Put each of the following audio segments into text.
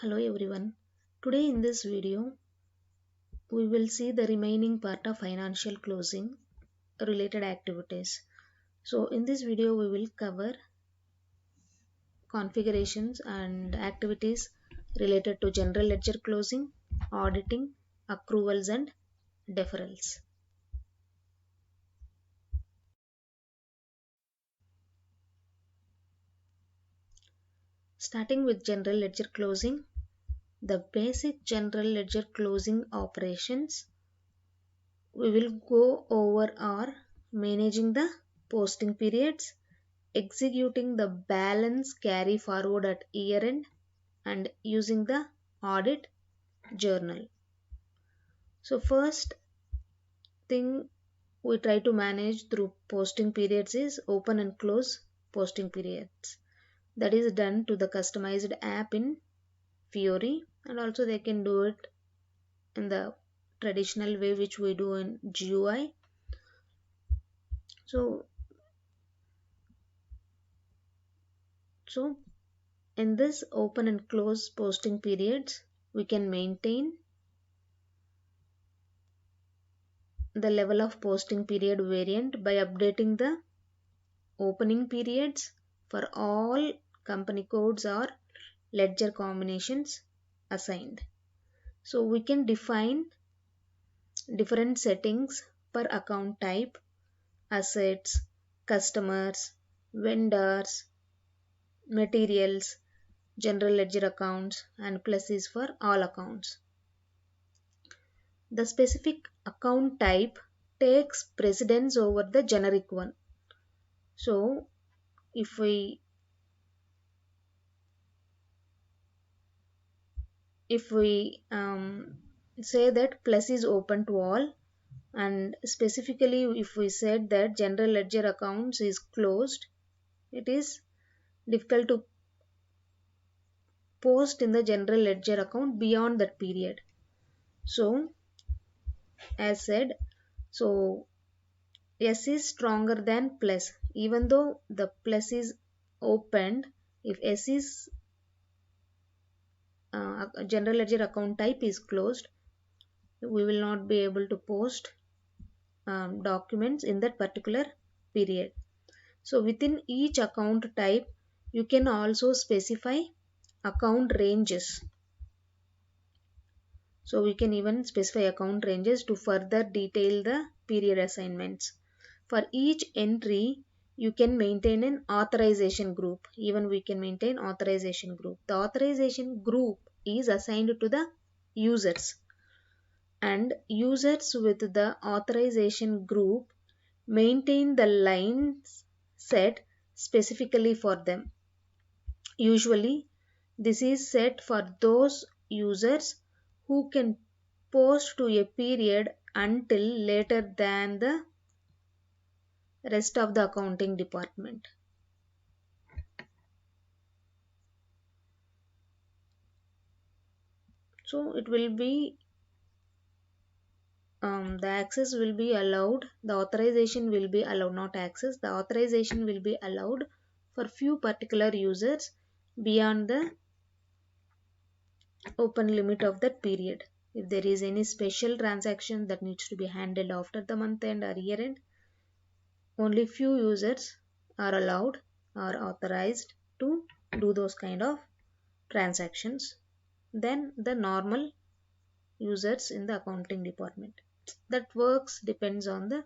Hello everyone. Today in this video, we will see the remaining part of financial closing related activities. So in this video, we will cover configurations and activities related to general ledger closing, auditing, accruals and deferrals. Starting with general ledger closing, the basic general ledger closing operations we will go over are managing the posting periods, executing the balance carry forward at year end, and using the audit journal. So first thing we try to manage through posting periods is open and close posting periods. That is done to the customized app in Fiori, and also they can do it in the traditional way which we do in GUI. So in this open and close posting periods, we can maintain the level of posting period variant by updating the opening periods for all company codes or ledger combinations assigned. So we can define different settings per account type, assets, customers, vendors, materials, general ledger accounts, and pluses for all accounts. The specific account type takes precedence over the generic one. So if we say that plus is open to all, and specifically if we said that general ledger accounts is closed, it is difficult to post in the general ledger account beyond that period. So as said, so S is stronger than plus. Even though the plus is opened, if S is general ledger account type is closed, we will not be able to post documents in that particular period. So within each account type, you can also specify account ranges. So we can even specify account ranges to further detail the period assignments. For each entry, you can maintain an authorization group. Even we can maintain authorization group. The authorization group is assigned to the users, and users with the authorization group maintain the lines set specifically for them. Usually, this is set for those users who can post to a period until later than the rest of the accounting department. So it will be the access will be allowed, the authorization will be allowed, not access, the authorization will be allowed for few particular users beyond the open limit of that period. If there is any special transaction that needs to be handled after the month end or year end, only few users are allowed or authorized to do those kind of transactions than the normal users in the accounting department. That works depends on the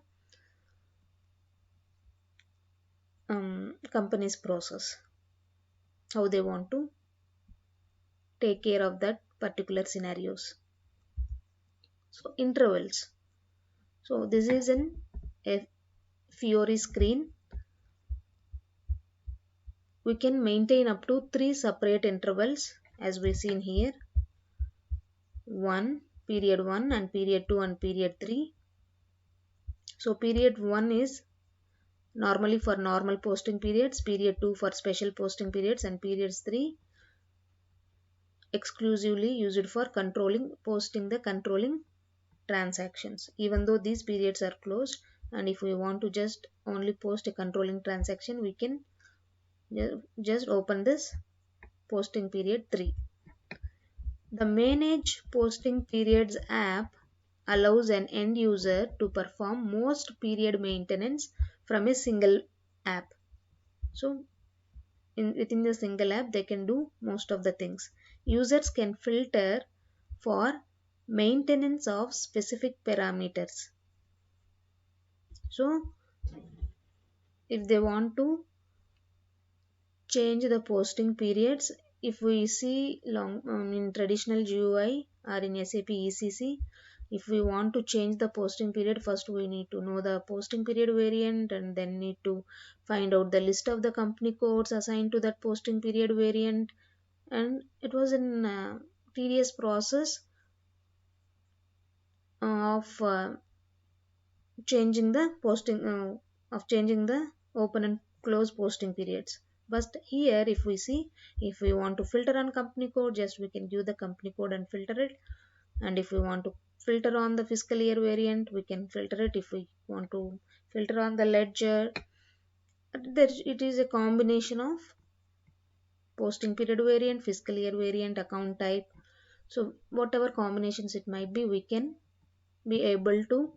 company's process, how they want to take care of that particular scenarios. So intervals. So this is a Fiori screen. We can maintain up to 3 separate intervals as we seen here. 1, period 1 and period 2 and period 3. So period 1 is normally for normal posting periods, period 2 for special posting periods, and periods 3 exclusively used for posting the controlling transactions. Even though these periods are closed, and if we want to just only post a controlling transaction, we can just open this posting period 3. The Manage Posting Periods app allows an end user to perform most period maintenance from a single app. So within the single app they can do most of the things. Users can filter for maintenance of specific parameters. So if they want to change the posting periods, if we see in traditional GUI or in SAP ECC, if we want to change the posting period, first we need to know the posting period variant and then need to find out the list of the company codes assigned to that posting period variant. And it was a tedious process of changing the posting of changing the open and close posting periods. But here if we see, if we want to filter on company code, just we can give the company code and filter it. And if we want to filter on the fiscal year variant, we can filter it. If we want to filter on the ledger, it is a combination of posting period variant, fiscal year variant, account type. So whatever combinations it might be, we can be able to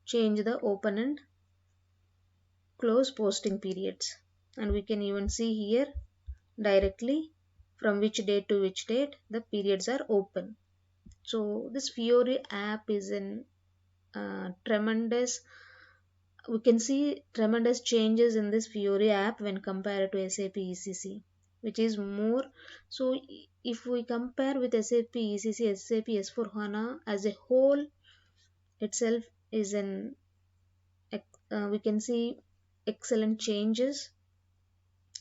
change the open and close posting periods. And we can even see here directly from which date to which date the periods are open. So this Fiori app is an tremendous, we can see tremendous changes in this Fiori app when compared to SAP ECC, which is more. So if we compare with SAP ECC, SAP S4 HANA as a whole itself is an we can see excellent changes,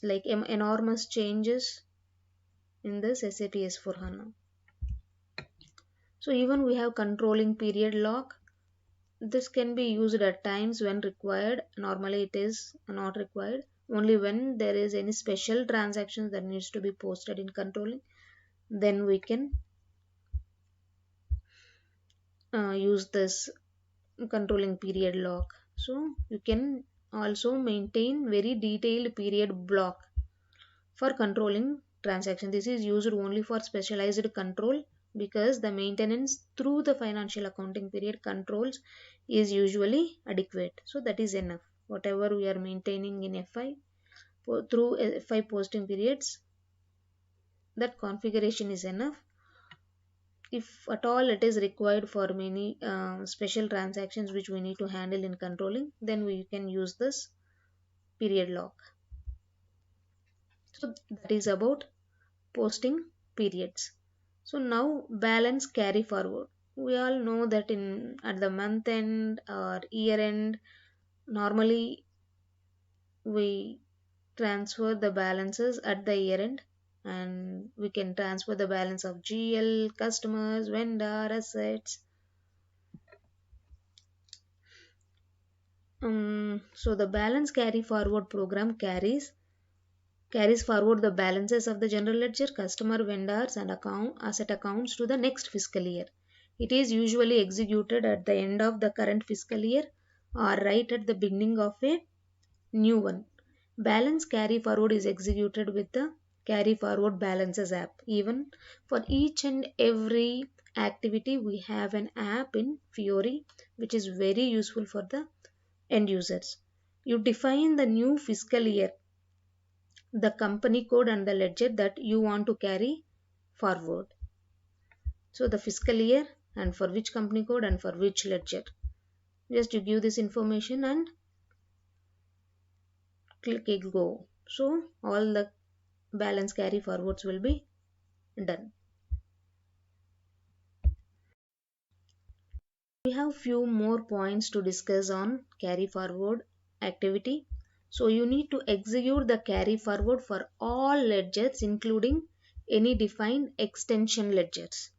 like enormous changes in this SAP S4 HANA. So even we have controlling period lock. This can be used at times when required. Normally it is not required. Only when there is any special transactions that needs to be posted in controlling, then we can use this controlling period lock. So you can also maintain very detailed period block for controlling transaction. This is used only for specialized control, because the maintenance through the financial accounting period controls is usually adequate. So that is enough. Whatever we are maintaining in FI through FI posting periods, that configuration is enough. If at all it is required for many special transactions which we need to handle in controlling, then we can use this period lock. So that is about posting periods. So now balance carry forward. We all know that in at the month end or year end, normally we transfer the balances at the year end, and we can transfer the balance of GL, customers, vendor, assets. So the balance carry forward program carries forward the balances of the general ledger, customer, vendors, and asset accounts to the next fiscal year. It is usually executed at the end of the current fiscal year or right at the beginning of a new one. Balance carry forward is executed with the carry forward balances app. Even for each and every activity, we have an app in Fiori which is very useful for the end users. You define the new fiscal year, the company code and the ledger that you want to carry forward. So the fiscal year and for which company code and for which ledger. Just you give this information and click go. So all the balance carry forwards will be done. We have few more points to discuss on carry forward activity. So you need to execute the carry forward for all ledgers, including any defined extension ledgers.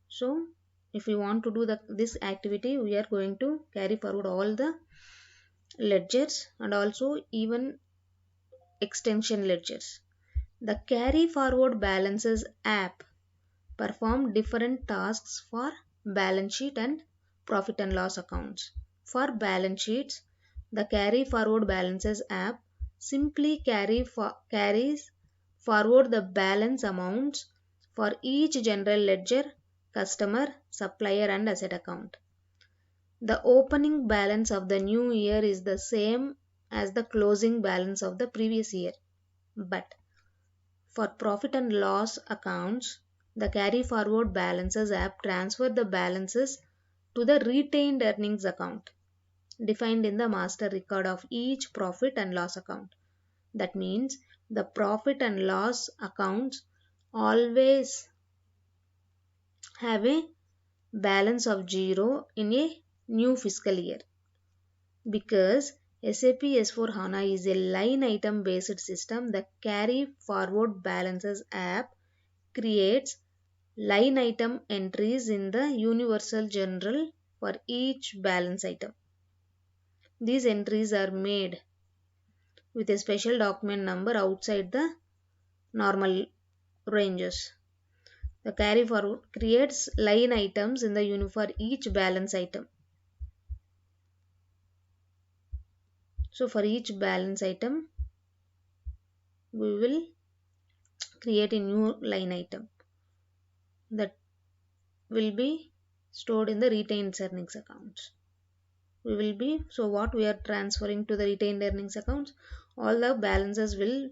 So if we want to do this activity, we are going to carry forward all the ledgers and also even extension ledgers. The carry forward balances app perform different tasks for balance sheet and profit and loss accounts. For balance sheets, the carry forward balances app simply carries forward the balance amounts for each general ledger, customer, supplier and asset account. The opening balance of the new year is the same as the closing balance of the previous year. But for profit and loss accounts, the carry forward balances app transfer the balances to the retained earnings account defined in the master record of each profit and loss account. That means the profit and loss accounts always have a balance of 0 in a new fiscal year, because SAP S4 HANA is a line item based system. The carry forward balances app creates line item entries in the universal journal for each balance item. These entries are made with a special document number outside the normal ranges. The carry forward creates line items in the for each balance item. So for each balance item, we will create a new line item that will be stored in the retained earnings accounts. So what we are transferring to the retained earnings accounts, all the balances will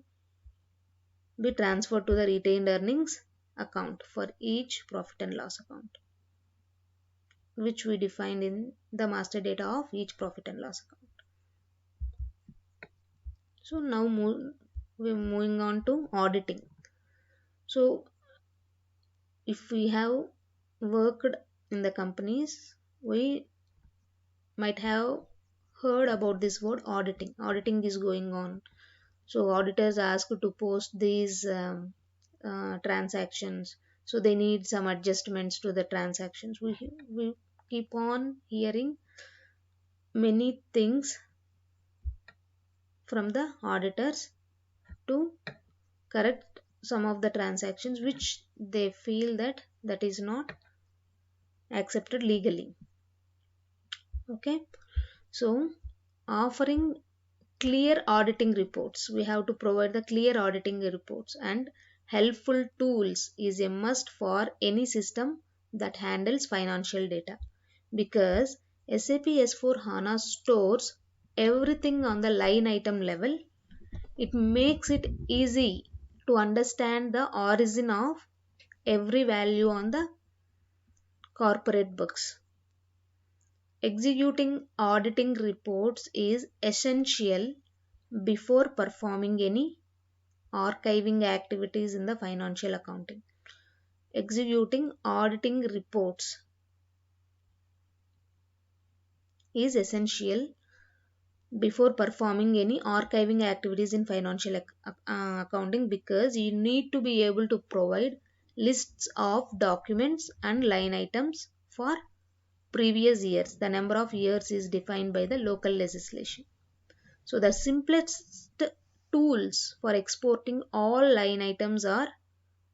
be transferred to the retained earnings account for each profit and loss account, which we defined in the master data of each profit and loss account. So now we're moving on to auditing. So if we have worked in the companies, we might have heard about this word auditing. Auditing is going on. So auditors ask to post these transactions. So they need some adjustments to the transactions. We keep on hearing many things from the auditors to correct some of the transactions which they feel that is not accepted legally. Okay, so offering clear auditing reports, we have to provide the clear auditing reports, and helpful tools is a must for any system that handles financial data, because SAP S4 HANA stores everything on the line item level. It makes it easy to understand the origin of every value on the corporate books. Executing auditing reports is essential before performing any archiving activities in the financial accounting. Executing auditing reports is essential before performing any archiving activities in financial accounting, because you need to be able to provide lists of documents and line items for previous years. The number of years is defined by the local legislation. So the simplest tools for exporting all line items are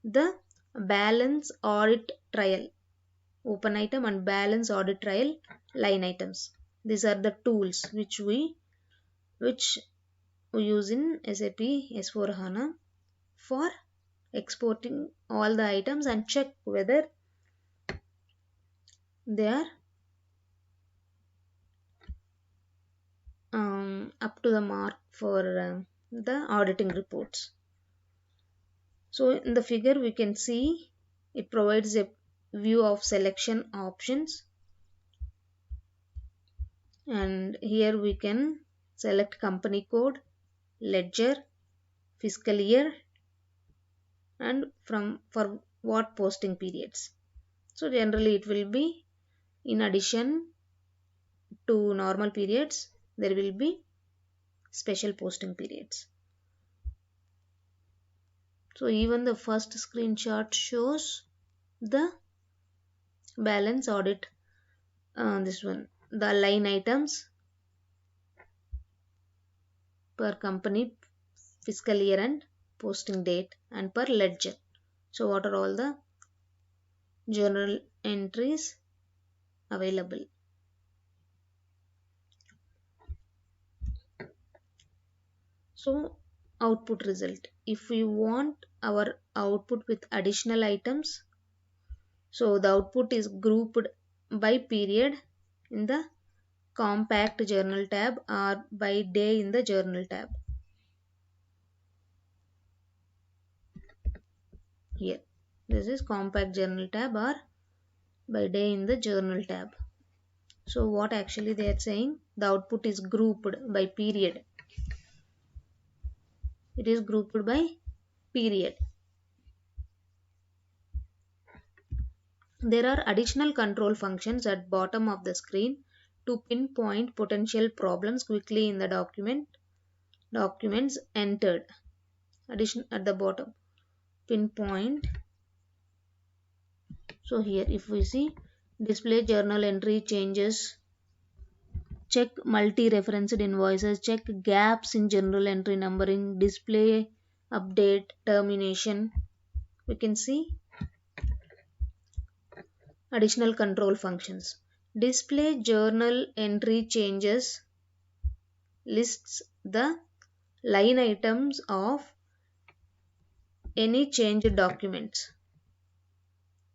the balance audit trial open item and balance audit trial line items. These are the tools which we use in SAP S4 HANA for exporting all the items and check whether they are up to the mark for the auditing reports. So in the figure we can see it provides a view of selection options, and here we can select company code, ledger, fiscal year, and for what posting periods. So generally it will be, in addition to normal periods, there will be special posting periods. So even the first screenshot shows the balance audit, this one, the line items per company, fiscal year and posting date, and per ledger. So what are all the journal entries available? So output result, if we want our output with additional items. So the output is grouped by period in the compact journal tab or by day in the journal tab. Here, this is compact journal tab or by day in the journal tab. So what actually they are saying, the output is grouped by period. It is grouped by period. There are additional control functions at bottom of the screen to pinpoint potential problems quickly in the documents entered. Addition at the bottom, pinpoint. So here if we see display journal entry changes, check multi-referenced invoices, check gaps in journal entry numbering, display update termination, we can see additional control functions. Display journal entry changes lists the line items of any changed documents.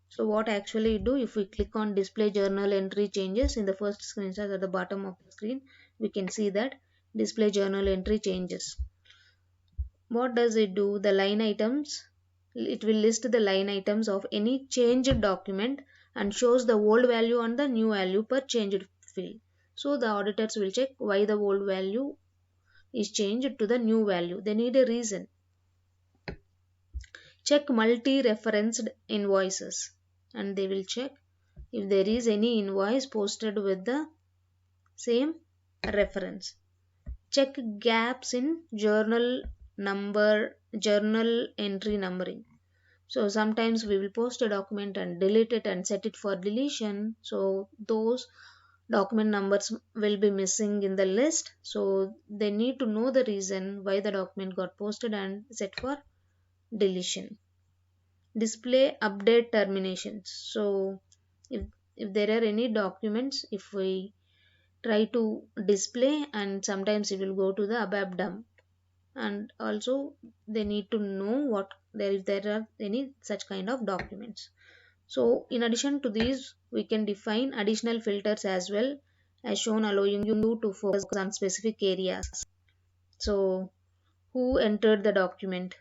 So what actually you do, if we click on display journal entry changes in the first screenshot at the bottom of the screen, we can see that display journal entry changes. What does it do? The line items, it will list the line items of any changed document and shows the old value and the new value per changed field. So the auditors will check why the old value is changed to the new value. They need a reason. Check multi-referenced invoices and they will check if there is any invoice posted with the same reference. Check gaps in journal entry numbering. So sometimes we will post a document and delete it and set it for deletion. So those document numbers will be missing in the list. So they need to know the reason why the document got posted and set for deletion. Display update terminations. So if there are any documents, if we try to display and sometimes it will go to the above dump, and also they need to know what if there are any such kind of documents. So in addition to these, we can define additional filters as well as shown, allowing you to focus on specific areas. So who entered the document?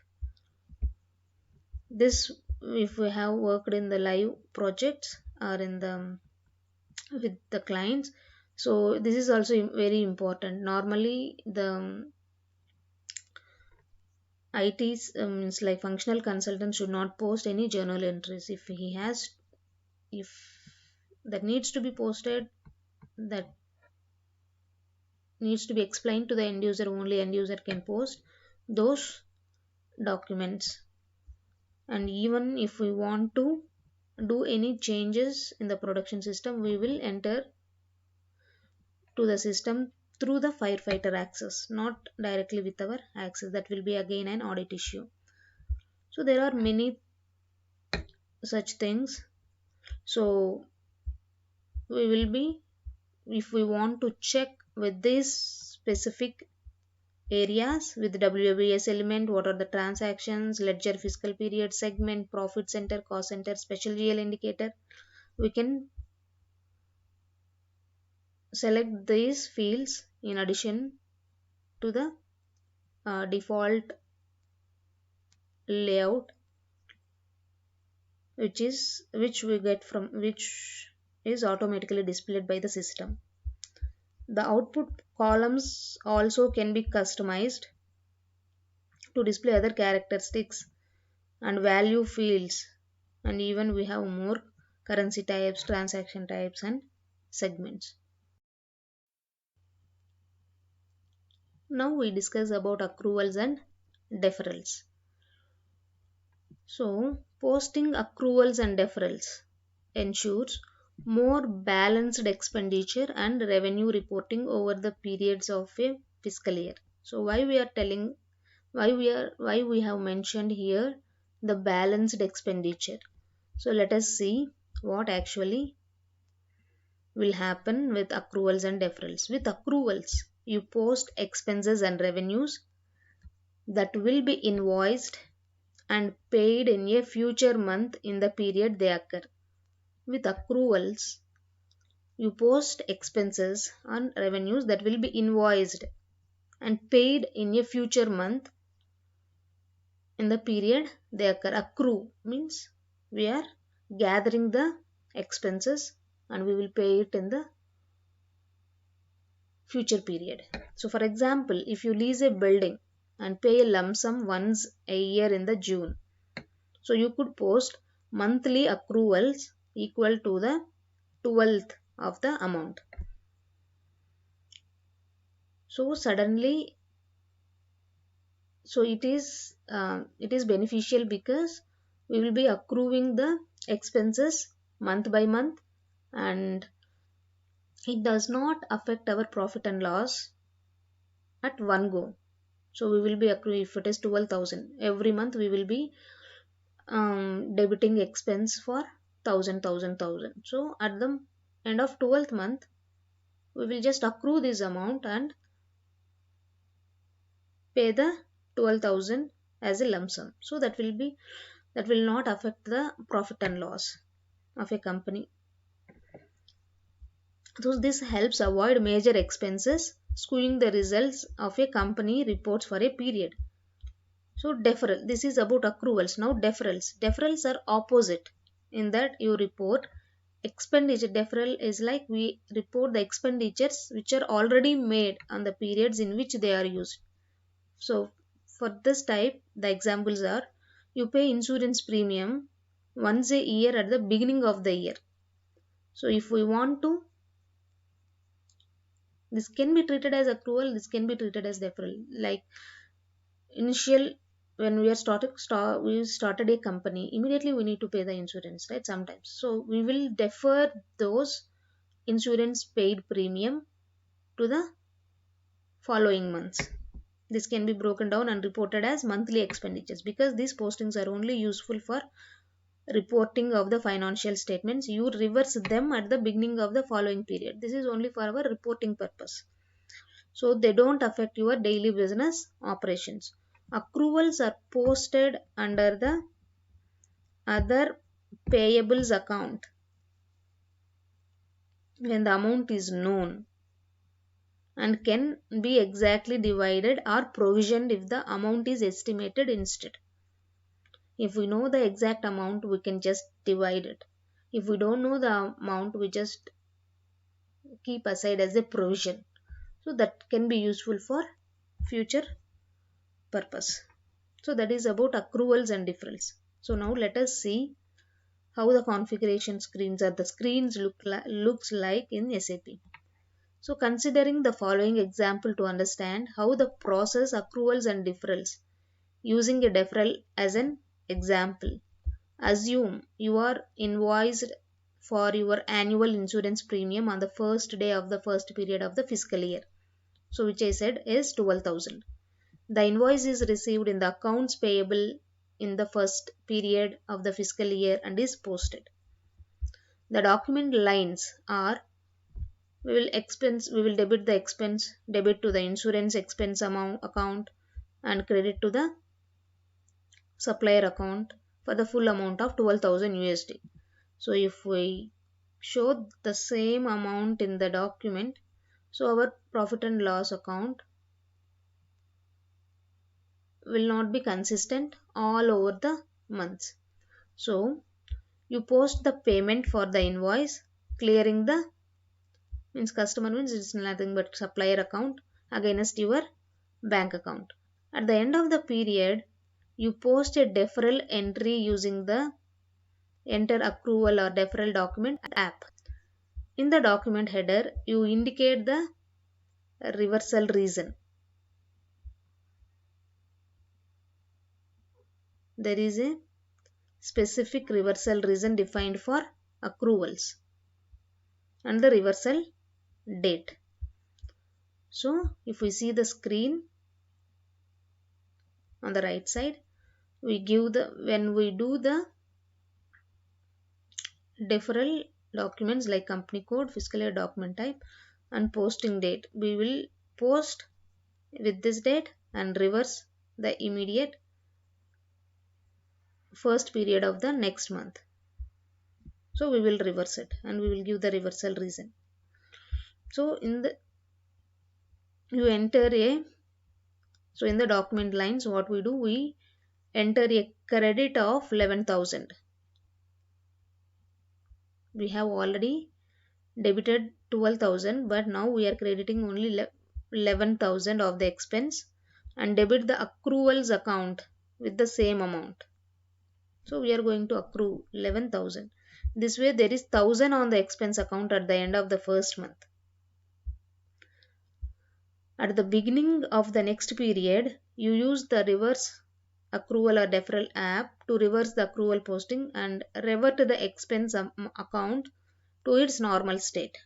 This, if we have worked in the live projects or in the with the clients, so this is also very important. Normally the ITs means like functional consultant should not post any journal entries. If he has, if that needs to be posted, that needs to be explained to the end user, only end user can post those documents. And even if we want to do any changes in the production system, we will enter to the system through the firefighter access, not directly with our access. That will be again an audit issue. So there are many such things. So we will be, if we want to check with these specific areas with WBS element, what are the transactions, ledger, fiscal period, segment, profit center, cost center, special GL indicator, we can select these fields in addition to the default layout which is automatically displayed by the system. The output columns also can be customized to display other characteristics and value fields, and even we have more currency types, transaction types and segments. Now we discuss about accruals and deferrals. So posting accruals and deferrals ensures more balanced expenditure and revenue reporting over the periods of a fiscal year. So why we have mentioned here the balanced expenditure. So let us see what actually will happen with accruals and deferrals. With accruals, you post expenses and revenues that will be invoiced and paid in a future month in the period they occur. With accruals, you post expenses and revenues that will be invoiced and paid in a future month in the period they occur. Accrue means we are gathering the expenses and we will pay it in the future period. So for example, if you lease a building and pay a lump sum once a year in the June, so you could post monthly accruals equal to the 12th of the amount. So suddenly, so it is beneficial because we will be accruing the expenses month by month, and it does not affect our profit and loss at one go. So we will be accruing, if it is 12,000 every month, we will be debiting expense for 1,000. So at the end of 12th month, we will just accrue this amount and pay the 12,000 as a lump sum. So that will not affect the profit and loss of a company. So this helps avoid major expenses skewing the results of a company reports for a period. So deferral, this is about accruals. Now deferrals are opposite in that you report expenditure. Deferral is like we report the expenditures which are already made on the periods in which they are used. So for this type, the examples are: you pay insurance premium once a year at the beginning of the year. So if we want to, this can be treated as accrual, this can be treated as deferral. Like initial, when we started a company, immediately we need to pay the insurance, right? Sometimes, so we will defer those insurance paid premium to the following months. This can be broken down and reported as monthly expenditures because these postings are only useful for reporting of the financial statements. You reverse them at the beginning of the following period. This is only for our reporting purpose. So they don't affect your daily business operations. Accruals are posted under the other payables account when the amount is known and can be exactly divided or provisioned if the amount is estimated instead. If we know the exact amount, we can just divide it. If we don't know the amount, we just keep aside as a provision. So that can be useful for future purpose. So that is about accruals and deferrals. So now let us see how the configuration screens or the screens looks like in SAP. So considering the following example to understand how the process accruals and deferrals, using a deferral as an example. Assume you are invoiced for your annual insurance premium on the first day of the first period of the fiscal year. So which I said is 12,000. The invoice is received in the accounts payable in the first period of the fiscal year and is posted. The document lines are: we will debit the expense, debit to the insurance expense amount account, and credit to the supplier account for the full amount of 12,000 USD. So if we show the same amount in the document, so our profit and loss account will not be consistent all over the months. So you post the payment for the invoice, clearing the means customer means it's nothing but supplier account against your bank account. At the end of the period, you post a deferral entry using the enter accrual or deferral document app. In the document header, you indicate the reversal reason. There is a specific reversal reason defined for accruals and the reversal date. So if we see the screen on the right side, we give when we do the deferral documents like company code, fiscal year document type, and posting date, we will post with this date and reverse the immediate first period of the next month. So we will reverse it and we will give the reversal reason. So in the in the document lines, what we do, we enter a credit of 11,000. We have already debited 12,000, but now we are crediting only 11,000 of the expense and debit the accruals account with the same amount. So we are going to accrue 11,000. This way there is 1,000 on the expense account at the end of the first month. At the beginning of the next period, you use the reverse accrual or deferral app to reverse the accrual posting and revert the expense account to its normal state.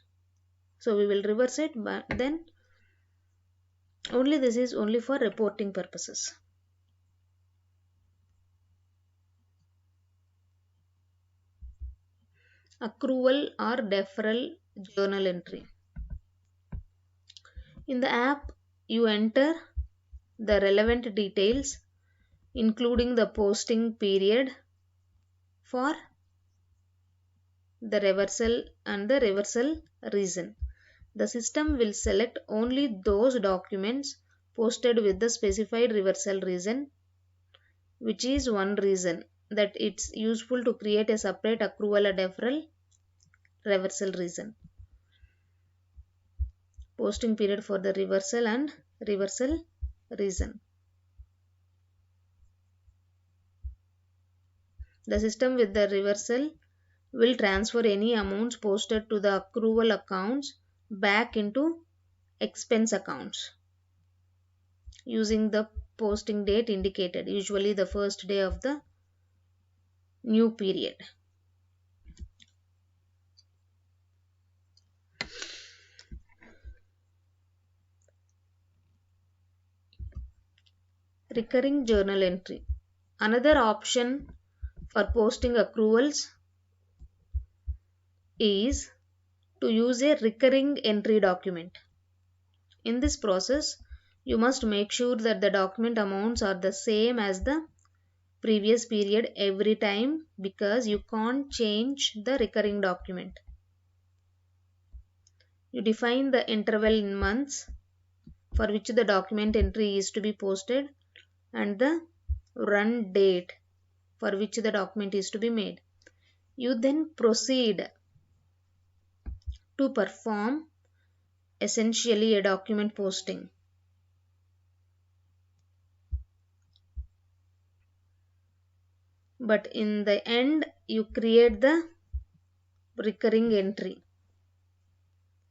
So we will reverse it, but then only this is only for reporting purposes. Accrual or deferral journal entry. In the app, you enter the relevant details, including the posting period for the reversal and the reversal reason. The system will select only those documents posted with the specified reversal reason, which is one reason that it's useful to create a separate accrual or deferral reversal reason. Posting period for the reversal and reversal reason. The system with the reversal will transfer any amounts posted to the accrual accounts back into expense accounts using the posting date indicated, usually the first day of the new period. Recurring journal entry. Another option for posting accruals is to use a recurring entry document. In this process, you must make sure that the document amounts are the same as the previous period every time, because you can't change the recurring document. You define the interval in months for which the document entry is to be posted and the run date for which the document is to be made. You then proceed to perform essentially a document posting. But in the end, you create the recurring entry,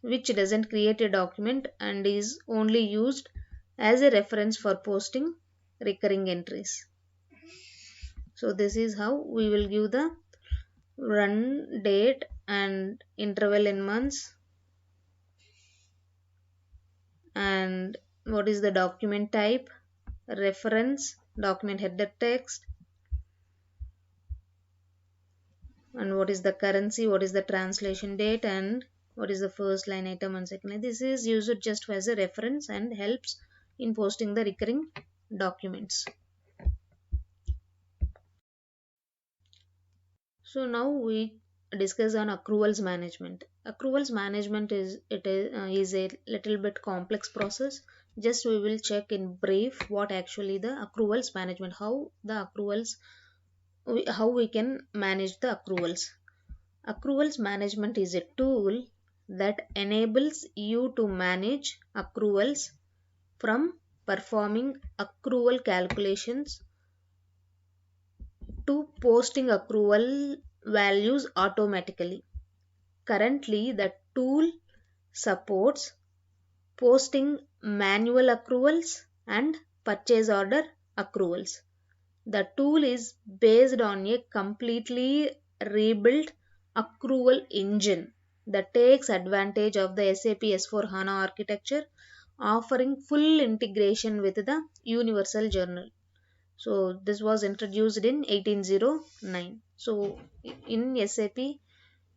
which doesn't create a document and is only used as a reference for posting recurring entries. So this is how we will give the run date and interval in months, and what is the document type, reference, document header text, and what is the currency, what is the translation date, and what is the first line item and second line. This is used just as a reference and helps in posting the recurring documents. So now we discuss on accruals management. Accruals management is a little bit complex process. Just we will check in brief what actually the accruals management, how we can manage the accruals. Accruals management is a tool that enables you to manage accruals from performing accrual calculations to posting accrual values automatically. Currently, the tool supports posting manual accruals and purchase order accruals. The tool is based on a completely rebuilt accrual engine that takes advantage of the SAP S/4HANA architecture, offering full integration with the Universal Journal. So this was introduced in 1809. So in SAP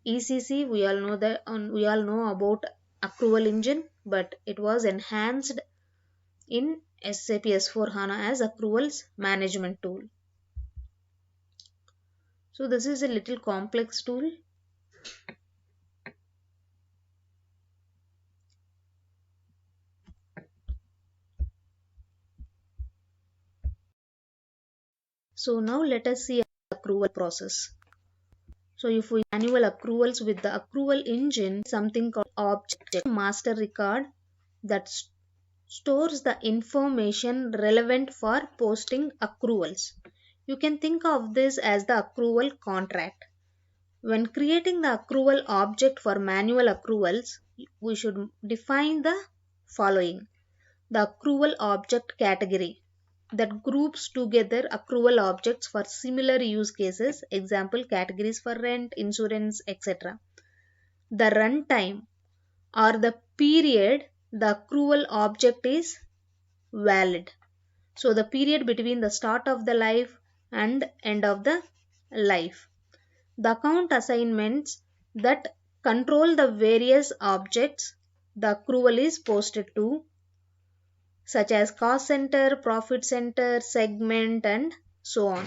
ECC, we all know about accrual engine, but it was enhanced in SAP S/4HANA as accruals management tool. So this is a little complex tool. So now let us see the accrual process. So if we annual accruals with the accrual engine, something called object master record that stores the information relevant for posting accruals. You can think of this as the accrual contract. When creating the accrual object for manual accruals, we should define the following. The accrual object category that groups together accrual objects for similar use cases, example categories for rent, insurance, etc. The runtime or the period the accrual object is valid. So the period between the start of the life and end of the life. The account assignments that control the various objects the accrual is posted to, such as cost center, profit center, segment, and so on.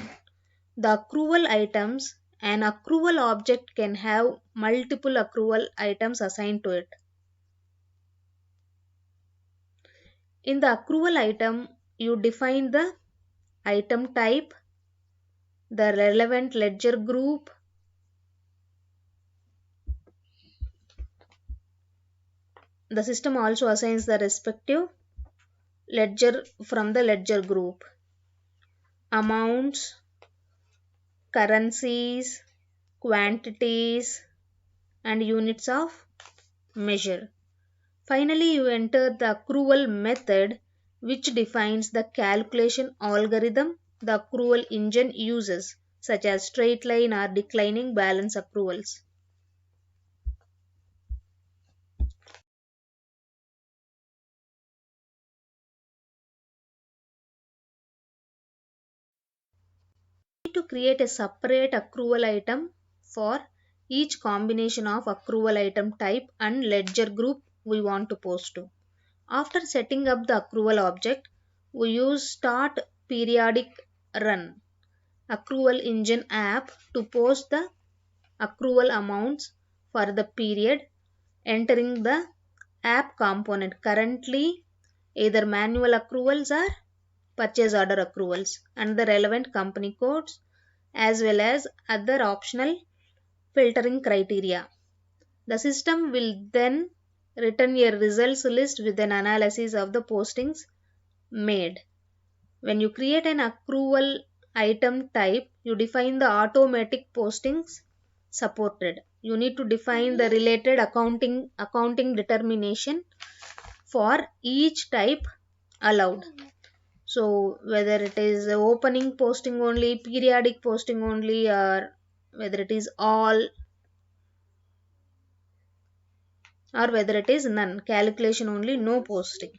The accrual items, an accrual object can have multiple accrual items assigned to it. In the accrual item, you define the item type, the relevant ledger group, the system also assigns the respective ledger from the ledger group, amounts, currencies, quantities, and units of measure. Finally, you enter the accrual method, which defines the calculation algorithm the accrual engine uses, such as straight line or declining balance accruals. To create a separate accrual item for each combination of accrual item type and ledger group we want to post to. After setting up the accrual object, we use start periodic run accrual engine app to post the accrual amounts for the period, entering the app component. Currently, either manual accruals or purchase order accruals and the relevant company codes, as well as other optional filtering criteria. The system will then return a results list with an analysis of the postings made. When you create an accrual item type, you define the automatic postings supported. You need to define the related accounting determination for each type allowed. So whether it is opening posting only, periodic posting only, or whether it is all, or whether it is none, calculation only, no posting.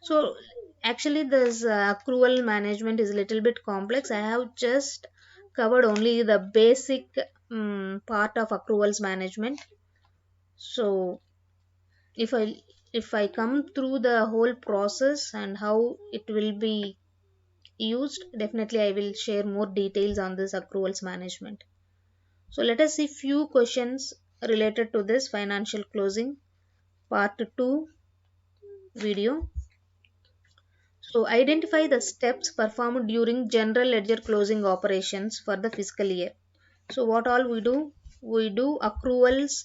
So actually this accrual management is a little bit complex. I have just covered only the basic part of accruals management. So if I come through the whole process and how it will be used, definitely I will share more details on this accruals management. So let us see few questions related to this financial closing part 2 video. So identify the steps performed during general ledger closing operations for the fiscal year. So what all we do? We do accruals.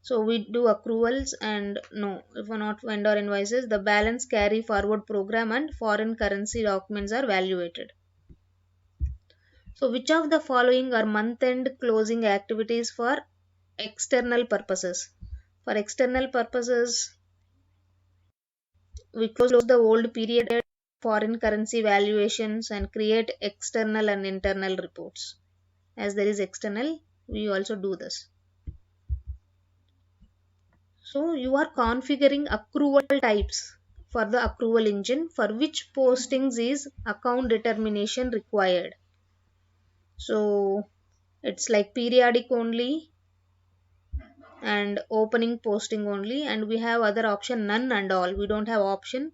So we do accruals and no, if not vendor invoices, the balance carry forward program and foreign currency documents are valuated. So which of the following are month-end closing activities for external purposes? For external purposes, we close the old period foreign currency valuations and create external and internal reports. As there is external, we also do this. So you are configuring accrual types for the accrual engine for which postings is account determination required. So it's like periodic only and opening posting only, and we have other option none and all. We don't have option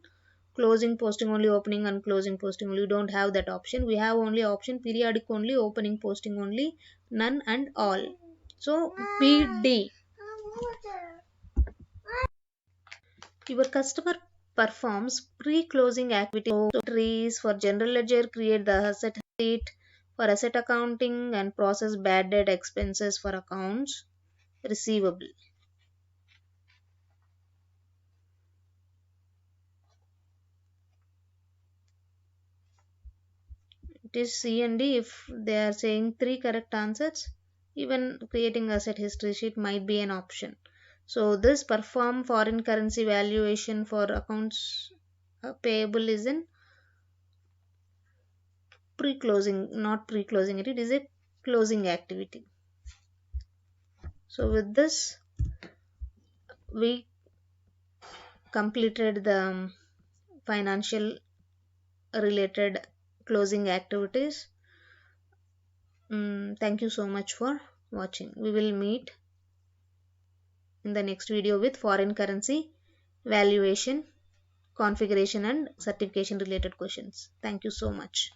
closing posting only, opening and closing posting only. We don't have that option. We have only option periodic only, opening posting only, none and all. So PD. Your customer performs pre-closing activities for general ledger, create the asset sheet for asset accounting, and process bad debt expenses for accounts receivable. It is C and D. If they are saying 3 correct answers, even creating asset history sheet might be an option. So this perform foreign currency valuation for accounts payable is in pre-closing, not pre-closing, it is a closing activity. So with this we completed the financial related closing activities. Thank you so much for watching. We will meet in the next video with foreign currency valuation, configuration and certification related questions. Thank you so much.